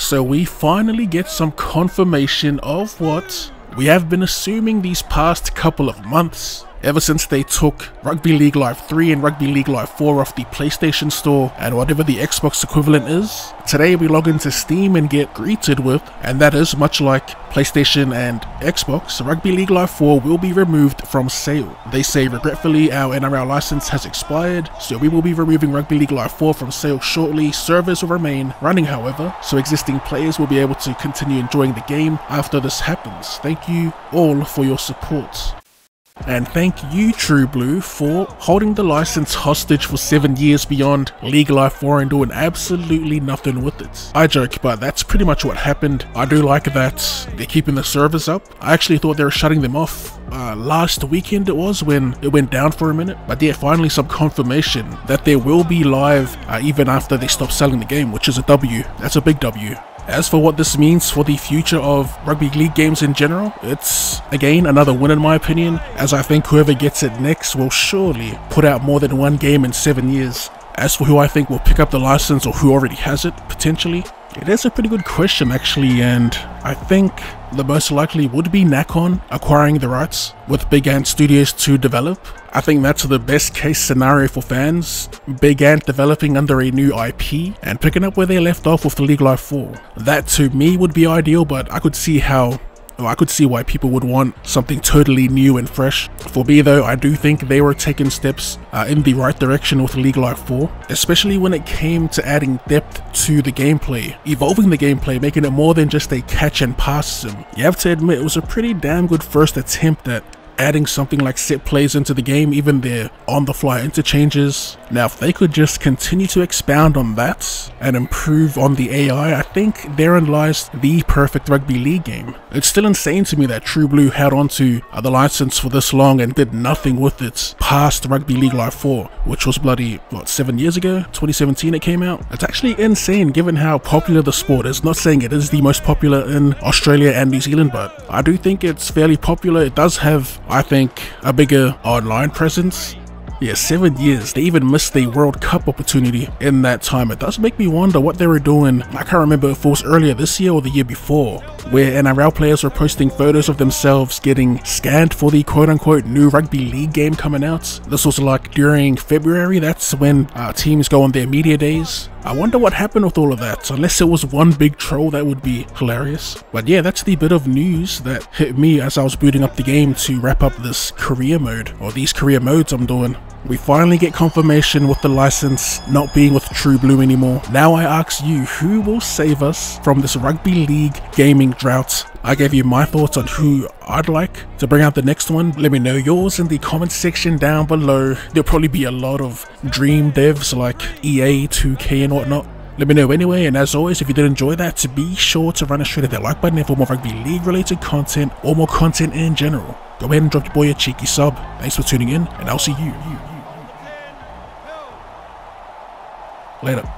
So we finally get some confirmation of what we have been assuming these past couple of months. Ever since they took Rugby League Live 3 and Rugby League Live 4 off the PlayStation Store and whatever the Xbox equivalent is, today we log into Steam and get greeted with, and that is much like PlayStation and Xbox, Rugby League Live 4 will be removed from sale. They say, regretfully, our NRL license has expired, so we will be removing Rugby League Live 4 from sale shortly. Servers will remain running, however, so existing players will be able to continue enjoying the game after this happens. Thank you all for your support. And thank you, True Blue, for holding the license hostage for 7 years beyond League Live 4 and doing absolutely nothing with it. I joke, but that's pretty much what happened. I do like that they're keeping the servers up. I actually thought they were shutting them off last weekend it was when it went down for a minute. But yeah, finally some confirmation that they will be live even after they stop selling the game, which is a W. That's a big W. As for what this means for the future of rugby league games in general, it's again another win in my opinion, as I think whoever gets it next will surely put out more than one game in 7 years. As for who I think will pick up the license or who already has it, potentially, it is a pretty good question actually, and I think the most likely would be Nakon acquiring the rights with Big Ant Studios to develop. I think that's the best case scenario for fans. Big Ant developing under a new IP and picking up where they left off with the League Live 4. That to me would be ideal, but I could see why people would want something totally new and fresh. For me though, I do think they were taking steps in the right direction with League Live 4, especially when it came to adding depth to the gameplay, evolving the gameplay, making it more than just a catch and pass sim. You have to admit it was a pretty damn good first attempt at adding something like set plays into the game, even their on-the-fly interchanges. Now if they could just continue to expound on that and improve on the AI, I think therein lies the perfect rugby league game. It's still insane to me that True Blue held on to the license for this long and did nothing with it past Rugby League Live 4, which was bloody, what, 7 years ago? 2017 it came out? It's actually insane given how popular the sport is. Not saying it is the most popular in Australia and New Zealand, but I do think it's fairly popular. It does have, I think, a bigger online presence. Yeah, 7 years. They even missed the World Cup opportunity in that time. It does make me wonder what they were doing. I can't remember if it was earlier this year or the year before, where NRL players were posting photos of themselves getting scanned for the quote-unquote new rugby league game coming out. This was like during February. That's when teams go on their media days. I wonder what happened with all of that. Unless it was one big troll, that would be hilarious. But yeah, that's the bit of news that hit me as I was booting up the game to wrap up this career mode, or these career modes I'm doing. We finally get confirmation with the license not being with True Blue anymore. Now I ask you, who will save us from this rugby league gaming drought? I gave you my thoughts on who I'd like to bring out the next one. Let me know yours in the comment section down below. There'll probably be a lot of dream devs like EA, 2K and whatnot. Let me know anyway, and as always, if you did enjoy that, be sure to run straight at that like button for more rugby league related content or more content in general. Go ahead and drop your boy a cheeky sub. Thanks for tuning in, and I'll see you later.